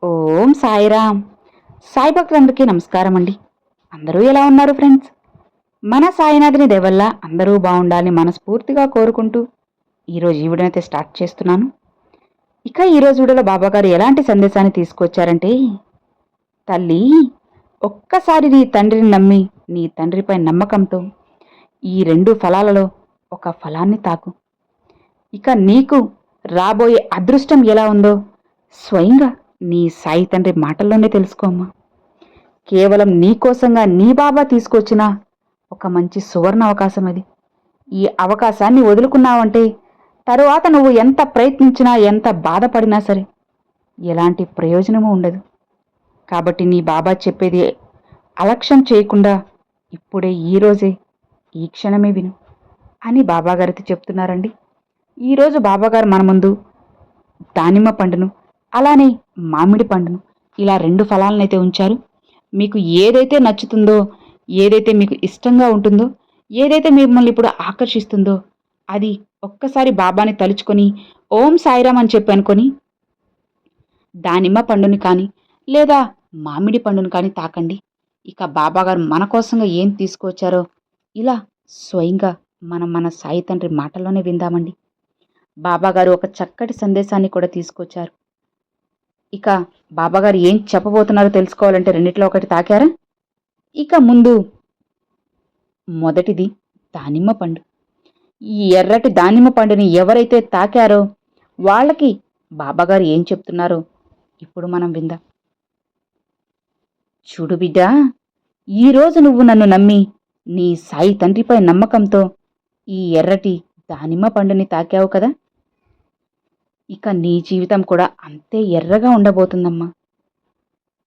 ఓం సాయిరామ్. సాయి భక్తులందరికీ నమస్కారం అండి. అందరూ ఎలా ఉన్నారు ఫ్రెండ్స్? మన సాయినాథుని దయవల్ల అందరూ బాగుండాలని మనస్ఫూర్తిగా కోరుకుంటూ ఈరోజు ఈ వీడియోనైతే స్టార్ట్ చేస్తున్నాను. ఇక ఈరోజు వీడియోలో బాబాగారు ఎలాంటి సందేశాన్ని తీసుకొచ్చారంటే, తల్లి, ఒక్కసారి నీ తండ్రిని నమ్మి నీ తండ్రిపై నమ్మకంతో ఈ రెండు ఫలాలలో ఒక ఫలాన్ని తాకు. ఇక నీకు రాబోయే అదృష్టం ఎలా ఉందో స్వయంగా నీ సాయి తండ్రి మాటల్లోనే తెలుసుకోమ్మా. కేవలం నీకోసంగా నీ బాబా తీసుకొచ్చిన ఒక మంచి సువర్ణ అవకాశం అది. ఈ అవకాశాన్ని వదులుకున్నావంటే తరువాత నువ్వు ఎంత ప్రయత్నించినా ఎంత బాధపడినా సరే ఎలాంటి ప్రయోజనము ఉండదు. కాబట్టి నీ బాబా చెప్పేది అలక్ష్యం చేయకుండా ఇప్పుడే ఈరోజే ఈ క్షణమే విను అని బాబాగారితో చెప్తున్నారండి. ఈరోజు బాబాగారు మన ముందు దానిమ్మ పండును అలానే మామిడి పండును ఇలా రెండు ఫలాలనైతే ఉంచారు. మీకు ఏదైతే నచ్చుతుందో, ఏదైతే మీకు ఇష్టంగా ఉంటుందో, ఏదైతే మిమ్మల్ని ఇప్పుడు ఆకర్షిస్తుందో అది ఒక్కసారి బాబాని తలుచుకొని ఓం సాయిరామ్ అని చెప్పి అనుకొని దానిమ్మ పండుని కానీ లేదా మామిడి పండును కానీ తాకండి. ఇక బాబాగారు మన కోసంగా ఏం తీసుకొచ్చారో ఇలా స్వయంగా మన సాయి తండ్రి మాటల్లోనే విందామండి. బాబాగారు ఒక చక్కటి సందేశాన్ని కూడా తీసుకొచ్చారు. ఇక బాబాగారు ఏం చెప్పబోతున్నారో తెలుసుకోవాలంటే రెండిట్లో ఒకటి తాకారా? ఇక ముందు మొదటిది దానిమ్మ పండు. ఈ ఎర్రటి దానిమ్మ పండుని ఎవరైతే తాకారో వాళ్ళకి బాబాగారు ఏం చెప్తున్నారో ఇప్పుడు మనం విందాం. చూడు బిడ్డా, ఈరోజు నువ్వు నన్ను నమ్మి నీ సాయి తండ్రిపై నమ్మకంతో ఈ ఎర్రటి దానిమ్మ పండుని తాకావు కదా, ఇక నీ జీవితం కూడా అంతే ఎర్రగా ఉండబోతుందమ్మా.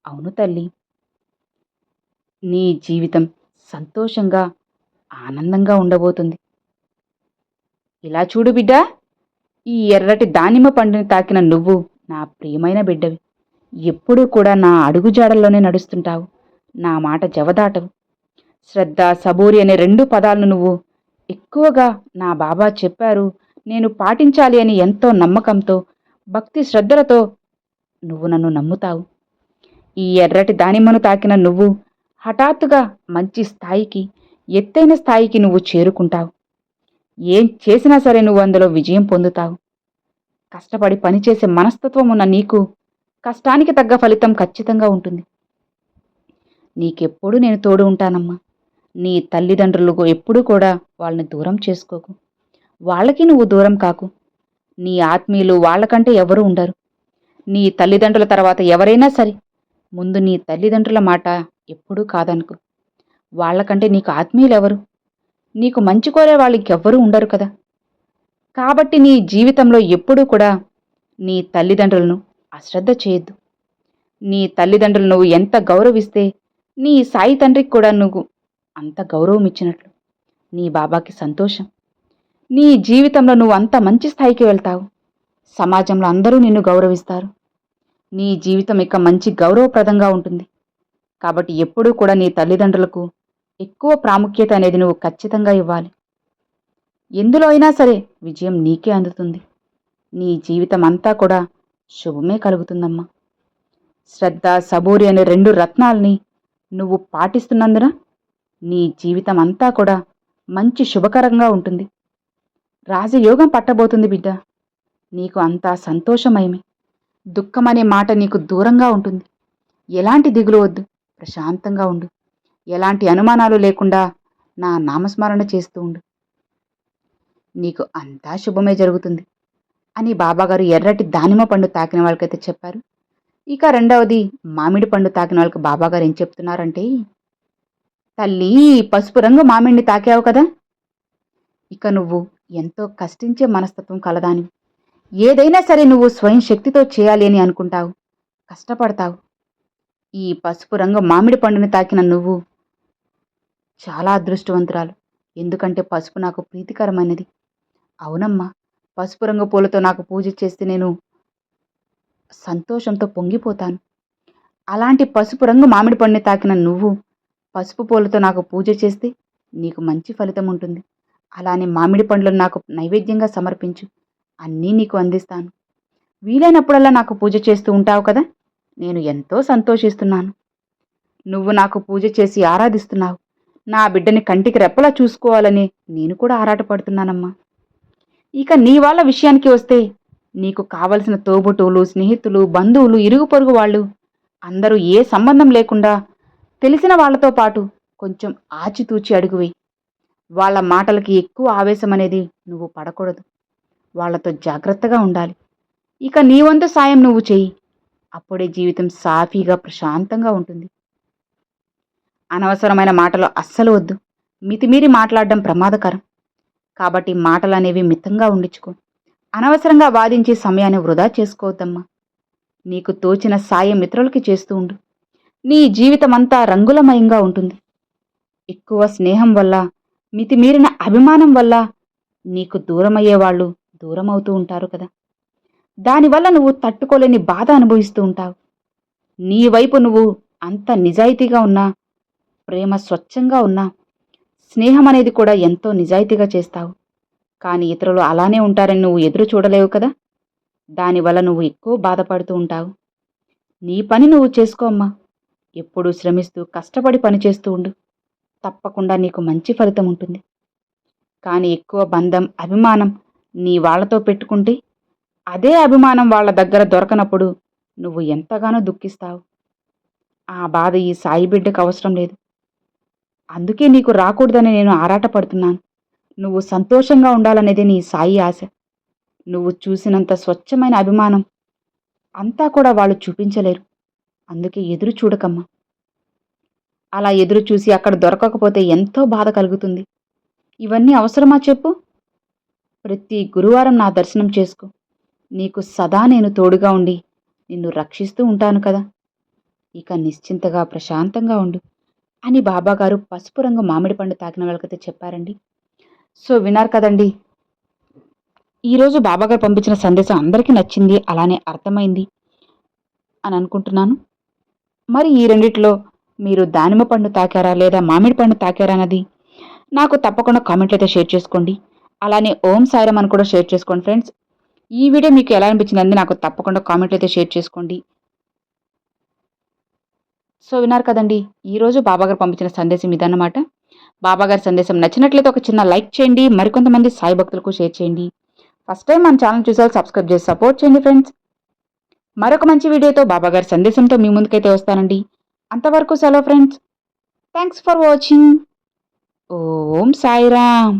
అవును తల్లి, నీ జీవితం సంతోషంగా ఆనందంగా ఉండబోతుంది. ఇలా చూడు బిడ్డా, ఈ ఎర్రటి దానిమ్మ పండుని తాకిన నువ్వు నా ప్రియమైన బిడ్డవి. ఎప్పుడూ కూడా నా అడుగుజాడల్లోనే నడుస్తుంటావు, నా మాట జవదాటవు. శ్రద్ధ, సబూరి అనే రెండు పదాలను నువ్వు ఎక్కువగా నా బాబా చెప్పారు, నేను పాటించాలి అని ఎంతో నమ్మకంతో భక్తి శ్రద్ధలతో నువ్వు నన్ను నమ్ముతావు. ఈ ఎర్రటి దానిమ్మను తాకిన నువ్వు హఠాత్తుగా మంచి స్థాయికి, ఎత్తైన స్థాయికి నువ్వు చేరుకుంటావు. ఏం చేసినా సరే నువ్వు అందులో విజయం పొందుతావు. కష్టపడి పనిచేసే మనస్తత్వం ఉన్న నీకు కష్టానికి తగ్గ ఫలితం ఖచ్చితంగా ఉంటుంది. నీకెప్పుడు నేను తోడు ఉంటానమ్మా. నీ తల్లిదండ్రులకు ఎప్పుడూ కూడా వాళ్ళని దూరం చేసుకోకు, వాళ్ళకి నువ్వు దూరం కాకు. నీ ఆత్మీయులు వాళ్ళకంటే ఎవరూ ఉండరు. నీ తల్లిదండ్రుల తర్వాత ఎవరైనా సరే ముందు నీ తల్లిదండ్రుల మాట ఎప్పుడూ కాదనుకు. వాళ్ళకంటే నీకు ఆత్మీయులెవరు? నీకు మంచి కోరే వాళ్ళు ఇంకెవ్వరూ ఉండరు కదా. కాబట్టి నీ జీవితంలో ఎప్పుడూ కూడా నీ తల్లిదండ్రులను అశ్రద్ధ చేయొద్దు. నీ తల్లిదండ్రులు నువ్వు ఎంత గౌరవిస్తే నీ సాయి తండ్రికి కూడా నువ్వు అంత గౌరవం ఇచ్చినట్లు. నీ బాబాకి సంతోషం. నీ జీవితంలో నువ్వు అంత మంచి స్థాయికి వెళ్తావు. సమాజంలో అందరూ నిన్ను గౌరవిస్తారు. నీ జీవితం ఇక మంచి గౌరవప్రదంగా ఉంటుంది. కాబట్టి ఎప్పుడూ కూడా నీ తల్లిదండ్రులకు ఎక్కువ ప్రాముఖ్యత అనేది నువ్వు ఖచ్చితంగా ఇవ్వాలి. ఎందులో అయినా సరే విజయం నీకే అందుతుంది. నీ జీవితం అంతా కూడా శుభమే కలుగుతుందమ్మా. శ్రద్ధ, సబూరి అనే రెండు రత్నాల్ని నువ్వు పాటిస్తున్నందున నీ జీవితం అంతా కూడా మంచి శుభకరంగా ఉంటుంది. రాజయోగం పట్టబోతుంది బిడ్డ. నీకు అంతా సంతోషమయమే. దుఃఖమనే మాట నీకు దూరంగా ఉంటుంది. ఎలాంటి దిగులు వద్దు, ప్రశాంతంగా ఉండు. ఎలాంటి అనుమానాలు లేకుండా నా నామస్మరణ చేస్తూ ఉండు. నీకు అంతా శుభమే జరుగుతుంది అని బాబాగారు ఎర్రటి దానిమ్మ పండు తాకిన వాళ్ళకైతే చెప్పారు. ఇక రెండవది మామిడి పండు తాకిన వాళ్ళకి బాబాగారు ఏం చెప్తున్నారంటే, తల్లి, పసుపు రంగు మామిడిని తాకావు కదా, ఇక నువ్వు ఎంతో కష్టించే మనస్తత్వం కలదానివి. ఏదైనా సరే నువ్వు స్వయం శక్తితో చేయాలి అని అనుకుంటావు, కష్టపడతావు. ఈ పసుపు రంగు మామిడి పండుని తాకిన నువ్వు చాలా అదృష్టవంతురాలు. ఎందుకంటే పసుపు నాకు ప్రీతికరమైనది. అవునమ్మా, పసుపు రంగు పూలతో నాకు పూజ చేస్తే నేను సంతోషంతో పొంగిపోతాను. అలాంటి పసుపు రంగు మామిడి పండుని తాకిన నువ్వు పసుపు పూలతో నాకు పూజ చేస్తే నీకు మంచి ఫలితం ఉంటుంది. అలానే మామిడి పండ్లను నాకు నైవేద్యంగా సమర్పించు, అన్నీ నీకు అందిస్తాను. వీలైనప్పుడల్లా నాకు పూజ చేస్తూ ఉంటావు కదా, నేను ఎంతో సంతోషిస్తున్నాను. నువ్వు నాకు పూజ చేసి ఆరాధిస్తున్నావు. నా బిడ్డని కంటికి రెప్పలా చూసుకోవాలని నేను కూడా ఆరాటపడుతున్నానమ్మా. ఇక నీ వాళ్ళ విషయానికి వస్తే, నీకు కావలసిన తోబుట్టువులు, స్నేహితులు, బంధువులు, ఇరుగు పొరుగు వాళ్ళు అందరూ ఏ సంబంధం లేకుండా తెలిసిన వాళ్ళతో పాటు కొంచెం ఆచితూచి అడుగు వెయ్యి. వాళ్ళ మాటలకి ఎక్కువ ఆవేశం అనేది నువ్వు పడకూడదు. వాళ్ళతో జాగ్రత్తగా ఉండాలి. ఇక నీ వంతు సాయం నువ్వు చెయ్యి. అప్పుడే జీవితం సాఫీగా ప్రశాంతంగా ఉంటుంది. అనవసరమైన మాటలు అస్సలు వద్దు. మితిమీరి మాట్లాడడం ప్రమాదకరం. కాబట్టి మాటలనేవి మితంగా ఉండించుకో. అనవసరంగా వాదించి సమయాన్ని వృధా చేసుకోవద్దమ్మా. నీకు తోచిన సాయం ఇతరులకి చేస్తూ ఉండు. నీ జీవితమంతా రంగులమయంగా ఉంటుంది. ఎక్కువ స్నేహం వల్ల, మితిమీరిన అభిమానం వల్ల నీకు దూరమయ్యేవాళ్ళు దూరమవుతూ ఉంటారు కదా. దానివల్ల నువ్వు తట్టుకోలేని బాధ అనుభవిస్తూ ఉంటావు. నీ వైపు నువ్వు అంత నిజాయితీగా ఉన్నా, ప్రేమ స్వచ్ఛంగా ఉన్నా, స్నేహం అనేది కూడా ఎంతో నిజాయితీగా చేస్తావు. కానీ ఇతరులు అలానే ఉంటారని నువ్వు ఎదురు చూడలేవు కదా. దానివల్ల నువ్వు ఎక్కువ బాధపడుతూ ఉంటావు. నీ పని నువ్వు చేసుకో అమ్మా. ఎప్పుడూ శ్రమిస్తూ కష్టపడి పనిచేస్తూ ఉండు. తప్పకుండా నీకు మంచి ఫలితం ఉంటుంది. కానీ ఎక్కువ బంధం, అభిమానం నీ వాళ్లతో పెట్టుకుంటే, అదే అభిమానం వాళ్ళ దగ్గర దొరకనప్పుడు నువ్వు ఎంతగానో దుఃఖిస్తావు. ఆ బాధ ఈ సాయి బిడ్డకు అవసరం లేదు. అందుకే నీకు రాకూడదని నేను ఆరాటపడుతున్నాను. నువ్వు సంతోషంగా ఉండాలనేది నీ సాయి ఆశ. నువ్వు చూసినంత స్వచ్ఛమైన అభిమానం అంతా కూడా వాళ్ళు చూపించలేరు. అందుకే ఎదురు చూడకమ్మా. అలా ఎదురు చూసి అక్కడ దొరకకపోతే ఎంతో బాధ కలుగుతుంది. ఇవన్నీ అవసరమా చెప్పు? ప్రతి గురువారం నా దర్శనం చేసుకో. నీకు సదా నేను తోడుగా ఉండి నిన్ను రక్షిస్తూ ఉంటాను కదా. ఇక నిశ్చింతగా ప్రశాంతంగా ఉండు అని బాబాగారు పసుపు రంగు మామిడి పండు తాకిన వాళ్ళకైతే చెప్పారండి. సో విన్నారు కదండి. ఈరోజు బాబాగారు పంపించిన సందేశం అందరికీ నచ్చింది, అలానే అర్థమైంది అని అనుకుంటున్నాను. మరి ఈ రెండిట్లో మీరు దానిమ్మ పండు తాకారా లేదా మామిడి పండు తాకారా అన్నది నాకు తప్పకుండా కామెంట్లు అయితే షేర్ చేసుకోండి. అలానే ఓం సాయిరామ్ అని కూడా షేర్ చేసుకోండి ఫ్రెండ్స్. ఈ వీడియో మీకు ఎలా అనిపించింది నాకు తప్పకుండా కామెంట్లు అయితే షేర్ చేసుకోండి. సో విన్నారు కదండి, ఈరోజు బాబాగారు పంపించిన సందేశం ఇదన్నమాట. బాబాగారి సందేశం నచ్చినట్లయితే ఒక చిన్న లైక్ చేయండి. మరికొంతమంది సాయి భక్తులకు షేర్ చేయండి. ఫస్ట్ టైం మన ఛానల్ చూసారు, సబ్స్క్రైబ్ చేసి సపోర్ట్ చేయండి ఫ్రెండ్స్. మరొక మంచి వీడియోతో బాబాగారి సందేశంతో మీ ముందుకైతే వస్తానండి. అంతవరకు సెలవు friends. Thanks for watching. Om Sairam.